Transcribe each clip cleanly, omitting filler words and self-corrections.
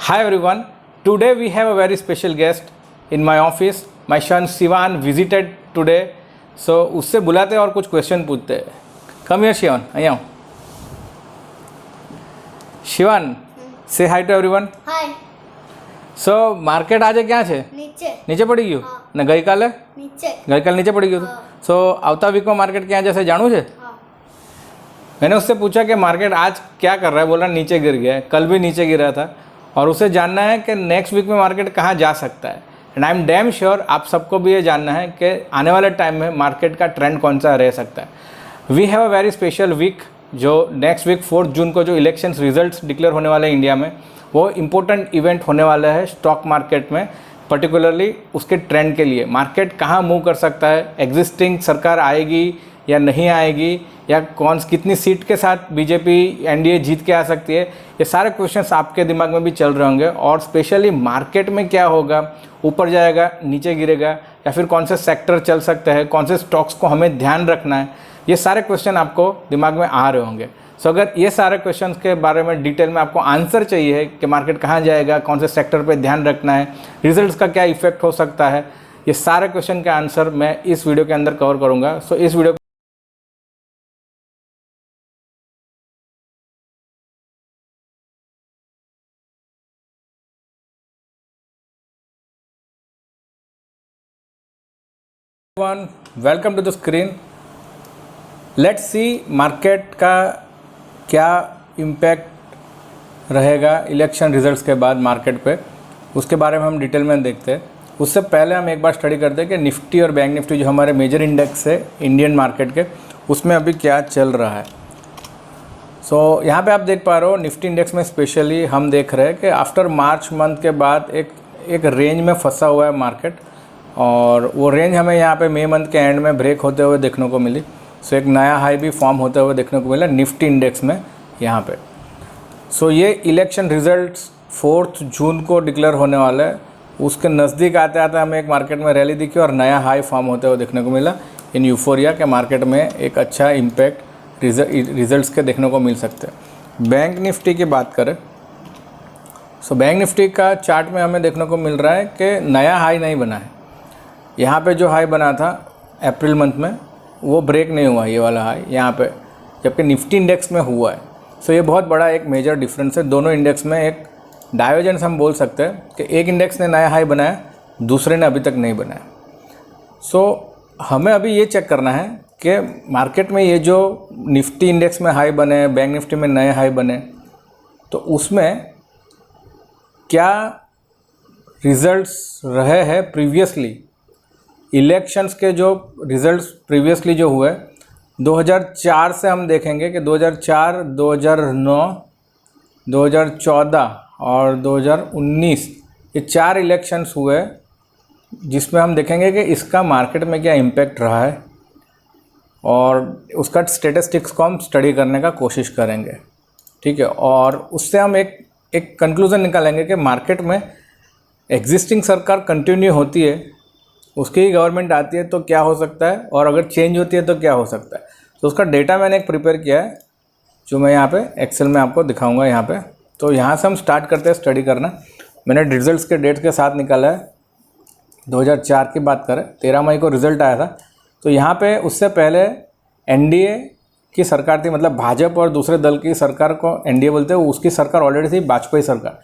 Hi everyone, today we have a very special guest in my office. My son Shivan visited today, so उससे बुलाते हैं और कुछ question पूछते हैं. Come here Shivan, आइए आओ. Shivan, say hi to everyone. Hi. So market આજે ક્યાં છે? નીચે પડી ગયું ને ગઈકાલે નીચે પડી ગયું. सो આવતા વીકમાં માર્કેટ ક્યાં જશે જાણવું છે? मैंने उससे पूछा कि मार्केट आज क्या कर रहा है, बोला नीचे गिर गया है, कल भी नीचे गिरा था और उसे जानना है कि नेक्स्ट वीक में मार्केट कहाँ जा सकता है. And I am damn sure आप सबको भी ये जानना है कि आने वाले टाइम में मार्केट का ट्रेंड कौन सा रह सकता है. We have a very special week, जो नेक्स्ट वीक 4 जून को जो इलेक्शंस रिजल्ट्स डिक्लेयर होने वाले हैं इंडिया में, वो इम्पोर्टेंट इवेंट होने वाला है स्टॉक मार्केट में, पर्टिकुलरली उसके ट्रेंड के लिए. मार्केट कहाँ मूव कर सकता है, एग्जिस्टिंग सरकार आएगी या नहीं आएगी, या कितनी सीट के साथ बीजेपी एनडीए जीत के आ सकती है, ये सारे क्वेश्चंस आपके दिमाग में भी चल रहे होंगे. और स्पेशली मार्केट में क्या होगा, ऊपर जाएगा नीचे गिरेगा, या फिर कौन से सेक्टर चल सकते हैं, कौन से स्टॉक्स को हमें ध्यान रखना है, ये सारे क्वेश्चन आपको दिमाग में आ रहे होंगे. सो अगर ये सारे क्वेश्चन के बारे में डिटेल में आपको आंसर चाहिए कि मार्केट कहाँ जाएगा, कौन से सेक्टर पर ध्यान रखना है, रिजल्ट्स का क्या इफेक्ट हो सकता है, ये सारे क्वेश्चन के आंसर मैं इस वीडियो के अंदर कवर करूँगा. सो इस video welcome to the screen. Let's see market का क्या इम्पैक्ट रहेगा इलेक्शन रिजल्ट्स के बाद मार्केट पे, उसके बारे में हम डिटेल में देखते हैं. उससे पहले हम एक बार स्टडी करते हैं कि निफ्टी और बैंक निफ्टी जो हमारे मेजर इंडेक्स है इंडियन मार्केट के, उसमें अभी क्या चल रहा है. सो यहाँ पे आप देख पा रहे हो निफ्टी इंडेक्स में स्पेशली हम देख रहे हैं कि आफ्टर मार्च मंथ के बाद एक रेंज में फंसा हुआ है मार्केट, और वो रेंज हमें यहाँ पे मई मंथ के एंड में ब्रेक होते हुए देखने को मिली. सो एक नया हाई भी फॉर्म होते हुए देखने को मिला निफ्टी इंडेक्स में यहाँ पे. सो ये इलेक्शन रिजल्ट्स 4 जून को डिक्लेयर होने वाला है, उसके नज़दीक आते आते हमें एक मार्केट में रैली दिखी और नया हाई फॉर्म होते हुए देखने को मिला इन यूफोरिया के मार्केट में एक अच्छा इम्पैक्ट रिजल्ट्स के देखने को मिल सकते हैं. बैंक निफ्टी की बात करें, सो बैंक निफ्टी का चार्ट में हमें देखने को मिल रहा है कि नया हाई नहीं बना है. यहाँ पे जो हाई बना था अप्रैल मंथ में वो ब्रेक नहीं हुआ, ये वाला हाई यहाँ पे, जबकि निफ्टी इंडेक्स में हुआ है. सो ये बहुत बड़ा एक मेजर डिफरेंस है. दोनों इंडेक्स में एक डाइवर्जेंस हम बोल सकते हैं कि एक इंडेक्स ने नया हाई बनाया, दूसरे ने अभी तक नहीं बनाया. सो हमें अभी ये चेक करना है कि मार्केट में ये जो निफ्टी इंडेक्स में हाई बने, बैंक निफ्टी में नए हाई बने, तो उसमें क्या रिजल्ट्स रहे हैं प्रीवियसली. इलेक्शंस के जो रिजल्ट्स प्रीवियसली जो हुए 2004 से हम देखेंगे कि 2004, 2009, 2014 और 2019 ये 4 इलेक्शंस हुए, जिसमें हम देखेंगे कि इसका मार्केट में क्या इम्पैक्ट रहा है और उसका स्टेटिस्टिक्स को हम स्टडी करने का कोशिश करेंगे. ठीक है, और उससे हम एक कंक्लूज़न निकालेंगे कि मार्केट में एग्जिस्टिंग सरकार कंटिन्यू होती है, उसकी ही गवर्नमेंट आती है तो क्या हो सकता है, और अगर चेंज होती है तो क्या हो सकता है. तो उसका डेटा मैंने एक प्रिपेयर किया है जो मैं यहाँ पे एक्सेल में आपको दिखाऊंगा यहाँ पे. तो यहाँ से हम स्टार्ट करते हैं स्टडी करना. मैंने रिजल्ट्स के डेट के साथ निकाला है. 2004 की बात करें, 13 मई को रिज़ल्ट आया था. तो यहाँ पे उससे पहले एनडीए की सरकार थी, मतलब भाजपा और दूसरे दल की सरकार को एनडीए बोलते हैं, उसकी सरकार ऑलरेडी थी वाजपेयी सरकार,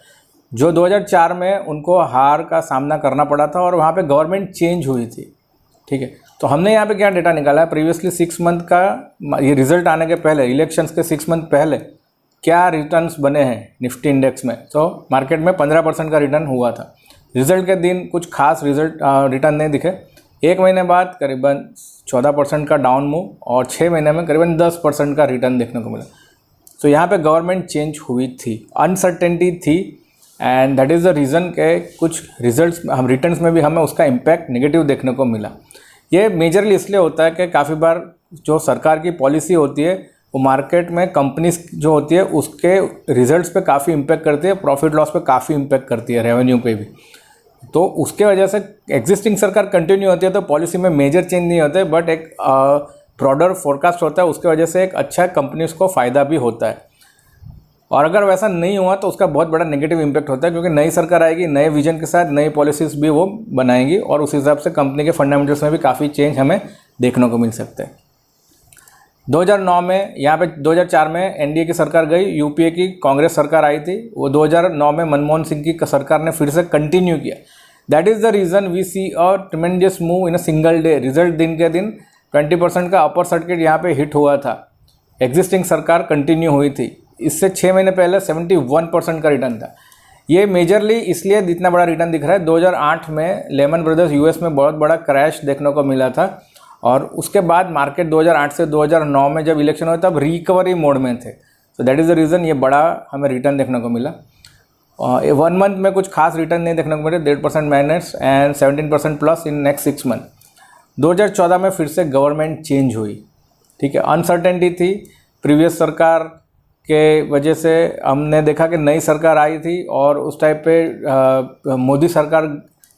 जो 2004 में उनको हार का सामना करना पड़ा था और वहाँ पे गवर्नमेंट चेंज हुई थी. ठीक है, तो हमने यहाँ पे क्या डेटा निकाला है, प्रीवियसली 6 मंथ का, ये रिज़ल्ट आने के पहले, इलेक्शंस के 6 मंथ पहले क्या रिटर्न्स बने हैं निफ्टी इंडेक्स में. तो मार्केट में 15% का रिटर्न हुआ था. रिज़ल्ट के दिन कुछ खास रिटर्न नहीं दिखे. 1 महीने बाद करीबन 14% का डाउन मूव और 6 महीने में करीबन 10% का रिटर्न देखने को मिला. तो यहाँ पे गवर्नमेंट चेंज हुई थी, अनसर्टेनिटी थी, and that is the reason के कुछ रिजल्ट्स हम रिटर्न्स में भी हमें उसका इम्पैक्ट नेगेटिव देखने को मिला. ये मेजरली इसलिए होता है कि काफ़ी बार जो सरकार की पॉलिसी होती है वो मार्केट में कंपनीज जो होती है उसके रिजल्ट्स पे काफ़ी इम्पैक्ट करती है, प्रॉफिट लॉस पे काफ़ी इम्पैक्ट करती है, रेवेन्यू पे भी. तो उसके वजह से एग्जिस्टिंग सरकार कंटिन्यू होती है तो पॉलिसी में मेजर चेंज नहीं होते, बट एक ब्रॉडर फोरकास्ट होता है, उसके वजह से एक अच्छा कंपनीज को फ़ायदा भी होता है. और अगर वैसा नहीं हुआ तो उसका बहुत बड़ा नेगेटिव इम्पैक्ट होता है, क्योंकि नई सरकार आएगी, नए विजन के साथ नई पॉलिसीज़ भी वो बनाएंगी और उस हिसाब से कंपनी के फंडामेंटल्स में भी काफ़ी चेंज हमें देखने को मिल सकते हैं। 2009 में यहाँ पे 2004 में एनडीए की सरकार गई, यूपीए की कांग्रेस सरकार आई थी, वो 2009 में मनमोहन सिंह की सरकार ने फिर से कंटिन्यू किया। That is the reason we see a tremendous move in a single day. Result दिन के दिन 20% का अपर सर्किट यहाँ पे हिट हुआ था। एग्जिस्टिंग सरकार कंटिन्यू हुई थी। इससे 6 महीने पहले 71% का रिटर्न था। ये मेजरली इसलिए इतना बड़ा रिटर्न दिख रहा है, 2008 में लेमन ब्रदर्स यूएस में बहुत बड़ा क्रैश देखने को मिला था और उसके बाद मार्केट 2008 से 2009 में जब इलेक्शन हुआ तब रिकवरी मोड में थे। सो दैट इज़ द रीज़न ये बड़ा हमें रिटर्न देखने को मिला। 1 मंथ में कुछ खास रिटर्न नहीं देखने को मिले, 1.5% minus and 17% plus in next 6 month. 2014 में फिर से गवर्नमेंट चेंज हुई, ठीक है। अनसर्टेनिटी थी प्रीवियस सरकार के वजह से। हमने देखा कि नई सरकार आई थी और उस टाइप पे मोदी सरकार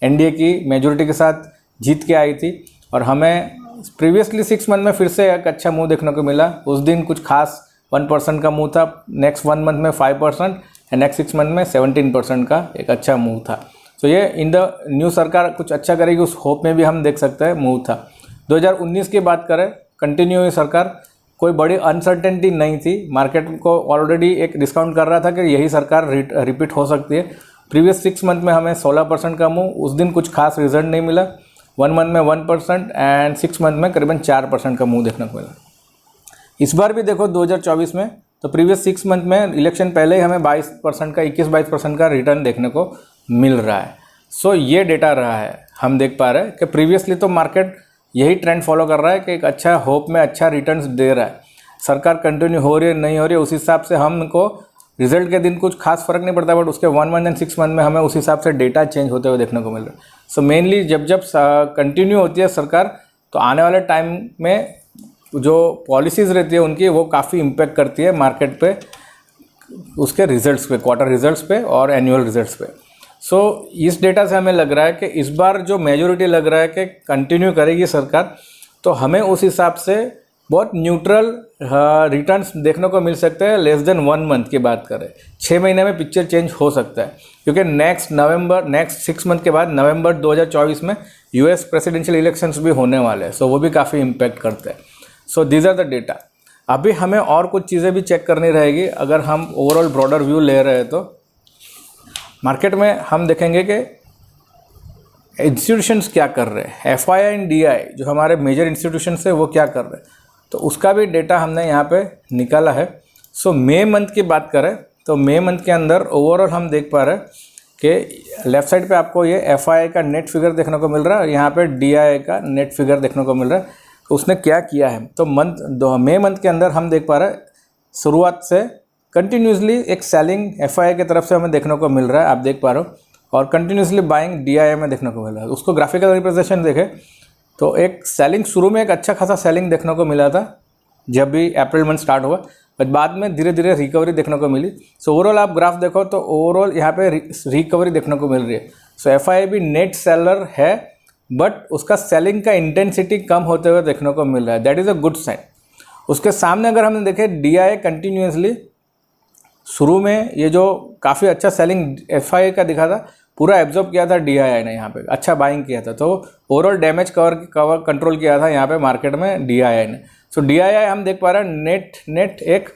एनडीए की मेजोरिटी के साथ जीत के आई थी और हमें प्रीवियसली 6 मंथ में फिर से एक अच्छा मूव देखने को मिला। उस दिन कुछ खास 1% का मूव था, नेक्स्ट 1 मंथ में 5% एंड नेक्स्ट 6 मंथ में 17% का एक अच्छा मूव था। तो ये इन द न्यू सरकार कुछ अच्छा करेगी उस होप में भी हम देख सकते हैं मूव था। 2019 की बात करें, कंटिन्यू हुई सरकार, कोई बड़ी अनसर्टेनिटी नहीं थी। मार्केट को ऑलरेडी एक डिस्काउंट कर रहा था कि यही सरकार रिपीट हो सकती है। प्रीवियस 6 मंथ में हमें 16% का मूव, उस दिन कुछ खास रिजल्ट नहीं मिला। 1 मंथ में 1% एंड 6 मंथ में करीबन 4% का मूव देखने को मिला। इस बार भी देखो 2024 में, तो प्रीवियस 6 मंथ में इलेक्शन पहले ही हमें 22% का 21-22% का रिटर्न देखने को मिल रहा है। सो ये डेटा रहा है, हम देख पा रहे हैं कि प्रीवियसली तो मार्केट यही ट्रेंड फॉलो कर रहा है कि एक अच्छा होप में अच्छा रिटर्न्स दे रहा है। सरकार कंटिन्यू हो रही है नहीं हो रही है, उस हिसाब से हमको रिजल्ट के दिन कुछ खास फर्क नहीं पड़ता, बट उसके 1 मंथ एंड 6 मंथ में हमें उस हिसाब से डेटा चेंज होते हुए देखने को मिल रहा है। सो मेनली जब कंटिन्यू होती है सरकार, तो आने वाले टाइम में जो पॉलिसीज़ रहती है उनकी वो काफ़ी इम्पेक्ट करती है मार्केट पे, उसके रिजल्ट्स पे, क्वार्टर रिजल्ट्स पे और एनुअल रिजल्ट्स पे। सो इस डेटा से हमें लग रहा है कि इस बार जो मेजोरिटी लग रहा है कि कंटिन्यू करेगी सरकार, तो हमें उस हिसाब से बहुत न्यूट्रल रिटर्न्स देखने को मिल सकते हैं। लेस देन 1 मंथ की बात करें, 6 महीने में पिक्चर चेंज हो सकता है, क्योंकि नेक्स्ट 6 मंथ के बाद नवंबर 2024 में यूएस प्रेसिडेंशियल इलेक्शंस भी होने वाले हैं। सो वो भी काफ़ी इम्पैक्ट करते हैं। So these are the data. अभी हमें और कुछ चीज़ें भी चेक करनी रहेगी। अगर हम ओवरऑल ब्रॉडर व्यू ले रहे हैं तो मार्केट में हम देखेंगे कि इंस्टीट्यूशंस क्या कर रहे हैं, एफआईआई एंड डीआई जो हमारे मेजर इंस्टीट्यूशंस है वो क्या कर रहे हैं, तो उसका भी डेटा हमने यहाँ पे निकाला है। सो मई मंथ की बात करें तो मई मंथ के अंदर ओवरऑल हम देख पा रहे हैं कि लेफ्ट साइड पे आपको ये एफआईआई का नेट फिगर देखने को मिल रहा है, यहाँ पे डीआई का नेट फिगर देखने को मिल रहा है। तो उसने क्या किया है, तो मई मंथ के अंदर हम देख पा रहे हैं शुरुआत से कंटिन्यूसली एक सेलिंग एफआईआई की तरफ से हमें देखने को मिल रहा है, आप देख पा रहे हो, और कंटिन्यूसली बाइंग डीआई में देखने को मिल रहा है। उसको ग्राफिकल रिप्रेजेंटेशन देखें तो एक सेलिंग शुरू में एक अच्छा खासा सेलिंग देखने को मिला था जब भी अप्रैल मंथ स्टार्ट हुआ, बट बाद में धीरे धीरे रिकवरी देखने को मिली। सो ओवरऑल आप ग्राफ देखो तो ओवरऑल यहाँ पे रिकवरी देखने को मिल रही है। सो एफआईआई भी नेट सेलर है, बट उसका सेलिंग का इंटेंसिटी कम होते हुए देखने को मिल रहा है। That is a good sign. उसके सामने अगर हमने देखे डीआई कंटिन्यूसली शुरू में ये जो काफ़ी अच्छा सेलिंग एफआईआई का दिखा था, पूरा एब्जॉर्ब किया था डीआईआई ने, यहाँ पे अच्छा बाइंग किया था, तो ओवरऑल डैमेज कवर कंट्रोल किया था यहाँ पे मार्केट में डीआईआई ने। सो डीआईआई हम देख पा रहे हैं नेट एक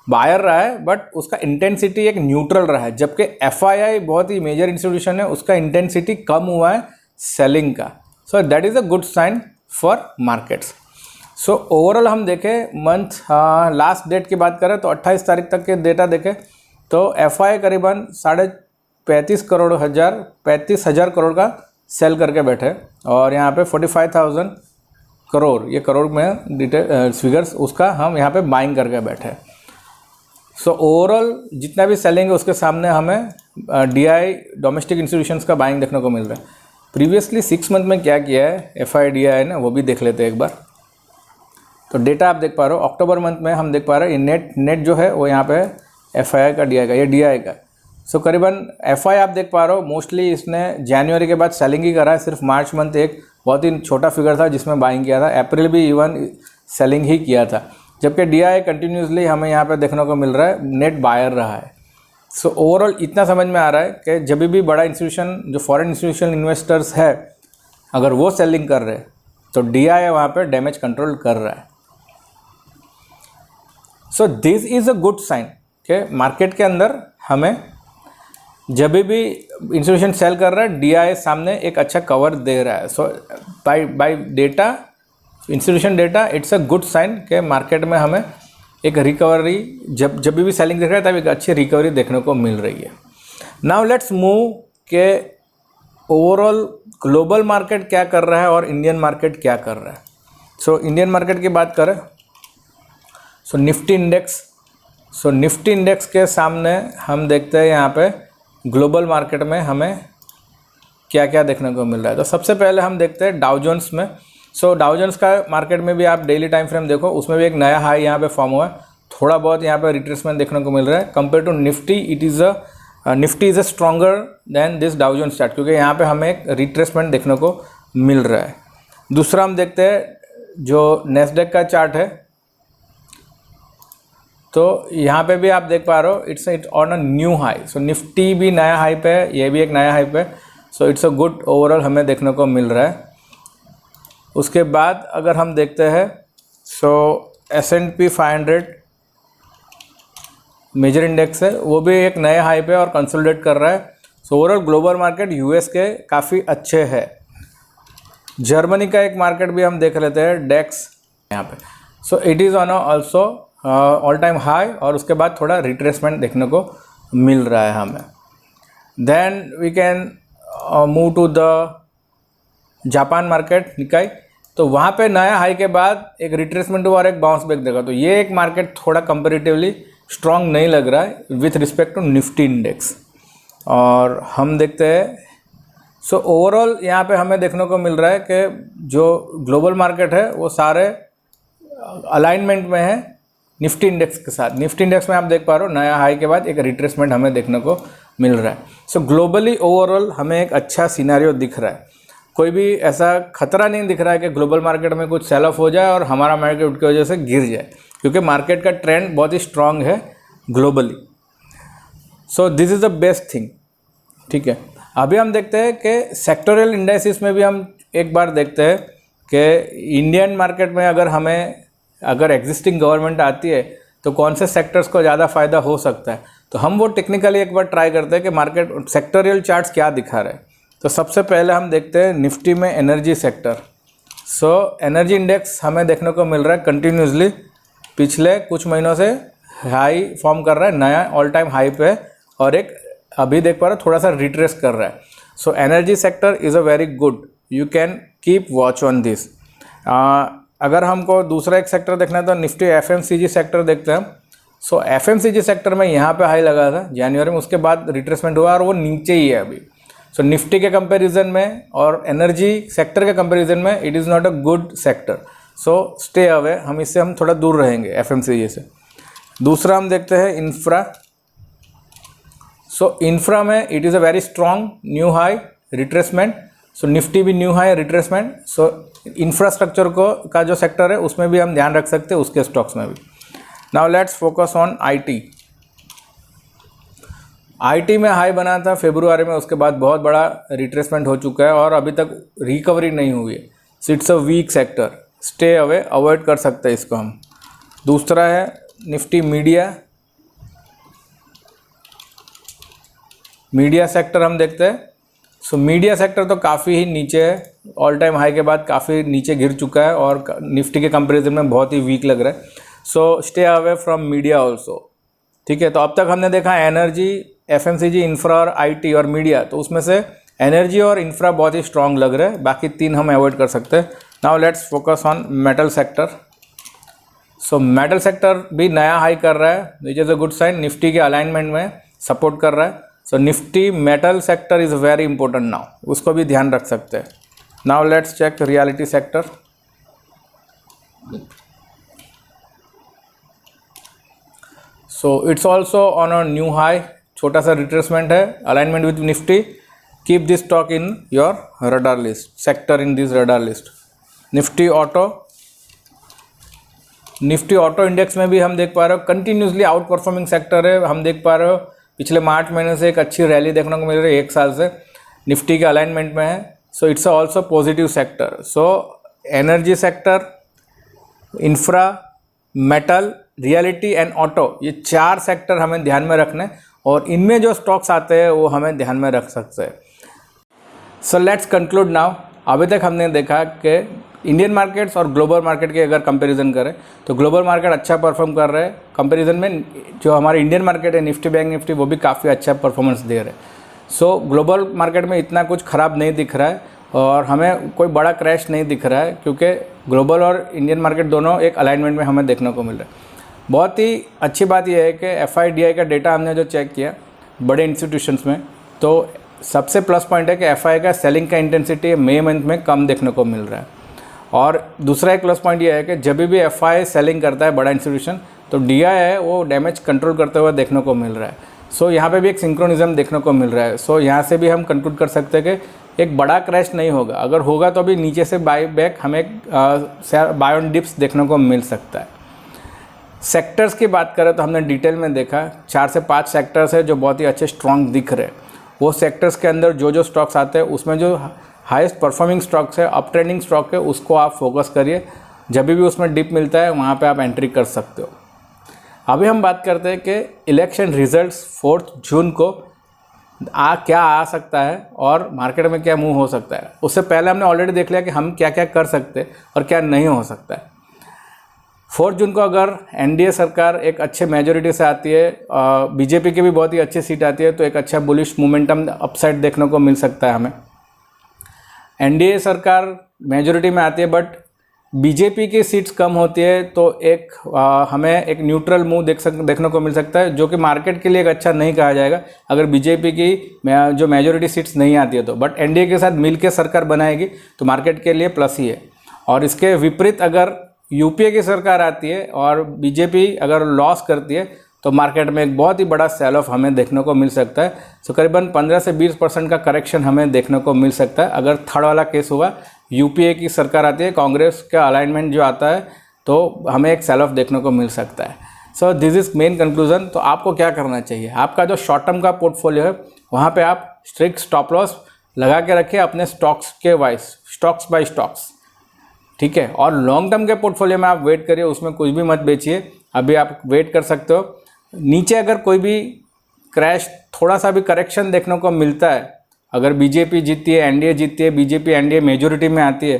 बायर रहा है, बट उसका इंटेंसिटी एक न्यूट्रल रहा है, जबकि एफआईआई बहुत ही मेजर इंस्टीट्यूशन है, उसका इंटेंसिटी कम हुआ है सेलिंग का। So that is a good sign for markets. So overall हम देखें मंथ लास्ट डेट की बात करें तो 28 तारीख तक के डेटा देखें तो एफआईआई करीबन 35 हज़ार करोड़ का सेल करके बैठे, और यहाँ पे 45,000 करोड़, ये करोड़ में डिटेल फिगर्स, उसका हम यहाँ पे बाइंग करके बैठे। सो ओवरऑल जितना भी सेलिंग है उसके सामने हमें डीआई डोमेस्टिक इंस्टीट्यूशंस का बाइंग देखने को मिल रहा है। प्रीवियसली 6 मंथ में क्या किया है एफआईआई डीआई ने, वो भी देख लेते हैं एक बार। तो डेटा आप देख पा रहे हो, अक्टूबर मंथ में हम देख पा रहे हैं ये नेट जो है वो यहाँ पे एफआईआई का डीआई का, ये डीआई का। सो करीबन एफआईआई आप देख पा रहे हो मोस्टली इसने जनवरी के बाद सेलिंग ही करा है, सिर्फ मार्च मंथ एक बहुत ही छोटा फिगर था जिसमें बाइंग किया था, अप्रैल भी इवन सेलिंग ही किया था, जबकि DI कंटिन्यूसली हमें यहाँ पे देखने को मिल रहा है नेट बायर रहा है। सो ओवरऑल इतना समझ में आ रहा है कि जब भी बड़ा इंस्टीट्यूशन जो फॉरेन इंस्टीट्यूशनल इन्वेस्टर्स है अगर वो सेलिंग कर रहे हैं तो DI वहाँ पे डैमेज कंट्रोल कर रहा है। So this is a good sign कि मार्केट के अंदर हमें जब भी इंस्टीट्यूशन सेल कर रहा है DI सामने एक अच्छा कवर दे रहा है। So by data, institution data, it's a good sign कि मार्केट में हमें एक रिकवरी जब भी सेलिंग दिख रहा है तब एक अच्छी रिकवरी देखने को मिल रही है। नाउ लेट्स मूव के ओवरऑल ग्लोबल मार्केट क्या कर रहा है और इंडियन मार्केट क्या कर रहा है। सो इंडियन मार्केट की बात करें सो निफ्टी इंडेक्स, सो निफ्टी इंडेक्स के सामने हम देखते हैं यहाँ पे ग्लोबल मार्केट में हमें क्या क्या देखने को मिल रहा है। तो सबसे पहले हम देखते हैं डाउ जोन्स में। सो डाउ जोन्स का मार्केट में भी आप डेली टाइम फ्रेम देखो, उसमें भी एक नया हाई यहाँ पे फॉर्म हुआ है। थोड़ा बहुत यहाँ पे रिट्रेसमेंट देखने को मिल रहा है compare to Nifty. Nifty is a stronger than this Dow Jones chart, क्योंकि यहाँ पे हमें एक रिट्रेसमेंट देखने को मिल रहा है। दूसरा हम देखते हैं जो नेस्डेक का चार्ट है, तो यहाँ पे भी आप देख पा रहे हो it's on a new high. So Nifty भी नया हाई पे है, ये भी एक नया हाई पे है। So it's a good overall हमें देखने को मिल रहा है। उसके बाद अगर हम देखते हैं सो S&P 500 मेजर इंडेक्स है, वो भी एक नए हाई पे और कंसोलिडेट कर रहा है। So overall global market US के काफ़ी अच्छे है। जर्मनी का एक मार्केट भी हम देख लेते हैं, डेक्स यहाँ पे। So it is on also all time high और उसके बाद थोड़ा रिट्रेसमेंट देखने को मिल रहा है हमें। Then we can move to the Japan market Nikkei. तो वहाँ पे नया हाई के बाद एक रिट्रेसमेंट हुआ और एक बाउंस बैक देगा। तो ये एक मार्केट थोड़ा कंपेरेटिवली स्ट्रॉन्ग नहीं लग रहा है with respect to Nifty index. और हम देखते हैं सो ओवरऑल यहाँ पे हमें देखने को मिल रहा है कि जो ग्लोबल मार्केट है वो सारे अलाइनमेंट में है निफ्टी इंडेक्स के साथ। निफ्टी इंडेक्स में आप देख पा रहे हो नया हाई के बाद एक रिट्रेसमेंट हमें देखने को मिल रहा है। सो ग्लोबली ओवरऑल हमें एक अच्छा सिनेरियो दिख रहा है। कोई भी ऐसा खतरा नहीं दिख रहा है कि ग्लोबल मार्केट में कुछ सेल ऑफ हो जाए और हमारा मार्केट उसकी वजह से गिर जाए, क्योंकि मार्केट का ट्रेंड बहुत ही स्ट्रांग है globally. So this is the best thing. ठीक है, अभी हम देखते हैं कि सेक्टोरियल इंडाइसिस में भी हम एक बार देखते हैं कि इंडियन मार्केट में अगर एग्जिस्टिंग गवर्नमेंट आती है तो कौन से सेक्टर्स को ज़्यादा फ़ायदा हो सकता है। तो हम वो टेक्निकली एक बार ट्राई करते हैं कि मार्केट सेक्टोरियल चार्ट्स क्या दिखा रहे हैं। तो सबसे पहले हम देखते हैं निफ्टी में energy sector. So energy index हमें देखने को मिल रहा है कंटिन्यूसली पिछले कुछ महीनों से हाई फॉर्म कर रहा है, नया ऑल टाइम हाई पे है और एक अभी देख पा रहे हो थोड़ा सा रिट्रेस कर रहा है। So energy sector is a very good, you can keep watch on this. अगर हमको दूसरा एक सेक्टर देखना है तो निफ्टी FMCG सेक्टर देखते हैं। सो FMCG सेक्टर में यहाँ पे हाई लगा था जनवरी में, उसके बाद रिट्रेसमेंट हुआ और वो नीचे ही है अभी। सो निफ्टी के कंपैरिजन में और एनर्जी सेक्टर के कंपैरिजन में it is not a good sector. So stay away, हम थोड़ा दूर रहेंगे FMCG से। दूसरा हम देखते हैं इंफ्रा। सो इंफ्रा में it is a very strong new high retracement. So Nifty भी न्यू हाई रिट्रेसमेंट। सो इंफ्रास्ट्रक्चर का जो सेक्टर है उसमें भी हम ध्यान रख सकते हैं, उसके स्टॉक्स में भी। Now let's focus on IT में हाई बना था फरवरी में, उसके बाद बहुत बड़ा रिट्रेसमेंट हो चुका है और अभी तक रिकवरी नहीं हुई है। So it's a weak sector, stay away, avoid कर सकते हैं इसको हम। दूसरा है निफ्टी मीडिया सेक्टर हम देखते हैं। सो मीडिया सेक्टर तो काफ़ी ही नीचे है, ऑल टाइम हाई के बाद काफ़ी नीचे गिर चुका है और निफ्टी के कंपैरिजन में बहुत ही वीक लग रहा है। So stay away from media also. ठीक है, तो अब तक हमने देखा एनर्जी, FMCG, इंफ्रा और IT और मीडिया। तो उसमें से एनर्जी और इंफ्रा बहुत ही स्ट्रांग लग रहा है, बाकी तीन हम अवॉइड कर सकते हैं। Now let's focus on metal sector. So metal sector भी नया हाई कर रहा है, which is a good sign. Nifty के अलाइनमेंट में सपोर्ट कर रहा है। So Nifty metal sector is very important now, उसको भी ध्यान रख सकते हैं। Now let's check realty sector. So it's also on a new high, छोटा सा रिट्रेसमेंट है, alignment with Nifty. Keep this stock in your radar list, sector in this radar list. Nifty auto, Nifty auto index में भी हम देख पा रहे हो कंटिन्यूसली आउट परफॉर्मिंग सेक्टर है। हम देख पा रहे हो पिछले मार्च महीने से एक अच्छी रैली देखने को मिल रही है, एक साल से निफ्टी के अलाइनमेंट में है। So it's also positive sector. So energy sector, infra, metal, reality and auto, ये 4 सेक्टर हमें ध्यान में रखने और इनमें जो स्टॉक्स आते हैं वो हमें ध्यान में रख सकते हैं। So let's conclude now. अभी तक हमने देखा कि इंडियन मार्केट्स और ग्लोबल मार्केट की अगर कंपैरिजन करें तो ग्लोबल मार्केट अच्छा परफॉर्म कर रहे हैं। कंपैरिजन में जो हमारी इंडियन मार्केट है निफ्टी, बैंक निफ्टी, वो भी काफ़ी अच्छा परफॉर्मेंस दे रहे हैं। सो ग्लोबल मार्केट में इतना कुछ ख़राब नहीं दिख रहा है और हमें कोई बड़ा क्रैश नहीं दिख रहा है, क्योंकि ग्लोबल और इंडियन मार्केट दोनों एक अलाइनमेंट में हमें देखने को मिल रहा है। बहुत ही अच्छी बात यह है कि FIDI का डेटा हमने जो चेक किया बड़े इंस्टीट्यूशंस में, तो सबसे प्लस पॉइंट है कि FI का सेलिंग का इंटेंसिटी मई मंथ में कम देखने को मिल रहा है। और दूसरा एक प्लस पॉइंट यह है कि जब भी FI सेलिंग करता है बड़ा इंस्टीट्यूशन, तो DI है वो डैमेज कंट्रोल करते हुए देखने को मिल रहा है। सो यहाँ पे भी एक सिंक्रोनिज्म देखने को मिल रहा है। सो यहाँ से भी हम कंक्लूड कर सकते हैं कि एक बड़ा क्रैश नहीं होगा। अगर होगा तो अभी नीचे से बाई बैक हमें बाय ऑन डिप्स देखने को मिल सकता है। सेक्टर्स की बात करें तो हमने डिटेल में देखा 4 से 5 सेक्टर्स है जो बहुत ही अच्छे स्ट्रॉन्ग दिख रहे हैं। वो सेक्टर्स के अंदर जो स्टॉक्स आते हैं उसमें जो हाईएस्ट परफॉर्मिंग स्टॉक्स है, अप ट्रेंडिंग स्टॉक है, उसको आप फोकस करिए। जब भी उसमें डिप मिलता है वहाँ पे आप एंट्री कर सकते हो। अभी हम बात करते हैं कि इलेक्शन रिजल्ट्स 4 जून को क्या आ सकता है और मार्केट में क्या मूव हो सकता है। उससे पहले हमने ऑलरेडी देख लिया कि हम क्या क्या कर सकते हैं और क्या नहीं हो सकता है। 4 जून को अगर NDA सरकार एक अच्छे मेजोरिटी से आती है, बीजेपी की भी बहुत ही अच्छी सीट आती है, तो एक अच्छा बुलिश मोमेंटम अपसाइड देखने को मिल सकता है हमें। NDA सरकार मेजोरिटी में आती है बट बीजेपी की सीट्स कम होती है, तो हमें एक न्यूट्रल मूव देखने को मिल सकता है, जो कि मार्केट के लिए एक अच्छा नहीं कहा जाएगा अगर बीजेपी की जो मेजोरिटी सीट्स नहीं आती है तो। बट NDA के साथ मिल के सरकार बनाएगी तो मार्केट के लिए प्लस ही है। और इसके विपरीत अगर UPA की सरकार आती है और बीजेपी अगर लॉस करती है तो मार्केट में एक बहुत ही बड़ा सेल ऑफ हमें देखने को मिल सकता है। तो करीबन 15 से 20% का करेक्शन हमें देखने को मिल सकता है अगर थर्ड वाला केस हुआ, UPA की सरकार आती है, कांग्रेस का अलाइनमेंट जो आता है, तो हमें एक सेल ऑफ देखने को मिल सकता है। So this is main conclusion. तो आपको क्या करना चाहिए, आपका जो शॉर्ट टर्म का पोर्टफोलियो है वहाँ पे आप स्ट्रिक्ट स्टॉप लॉस लगा के रखिए अपने स्टॉक्स के वाइज, स्टॉक्स बाय स्टॉक्स, ठीक है। और लॉन्ग टर्म के पोर्टफोलियो में आप वेट करिए, उसमें कुछ भी मत बेचिए। अभी आप वेट कर सकते हो। नीचे अगर कोई भी क्रैश, थोड़ा सा भी करेक्शन देखने को मिलता है, अगर बीजेपी जीतती है, NDA जीतती है, बीजेपी NDA मेजोरिटी में आती है,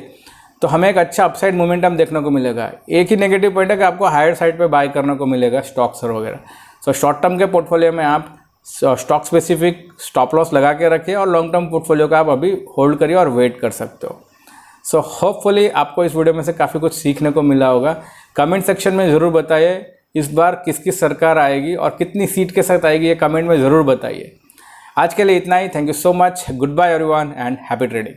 तो हमें एक अच्छा अपसाइड मोमेंटम देखने को मिलेगा। एक ही नेगेटिव पॉइंट है कि आपको हायर साइड पे बाय करने को मिलेगा स्टॉक्स और वगैरह। सो शॉर्ट टर्म के पोर्टफोलियो में आप स्टॉक स्पेसिफिक स्टॉप लॉस लगा के रखिए और लॉन्ग टर्म पोर्टफोलियो का आप अभी होल्ड करिए और वेट कर सकते हो। सो होपफुली आपको इस वीडियो में से काफ़ी कुछ सीखने को मिला होगा। कमेंट सेक्शन में ज़रूर बताइए इस बार किसकी सरकार आएगी और कितनी सीट के साथ आएगी, ये कमेंट में ज़रूर बताइए। आज के लिए इतना ही। Thank you so much. Goodbye everyone and happy trading.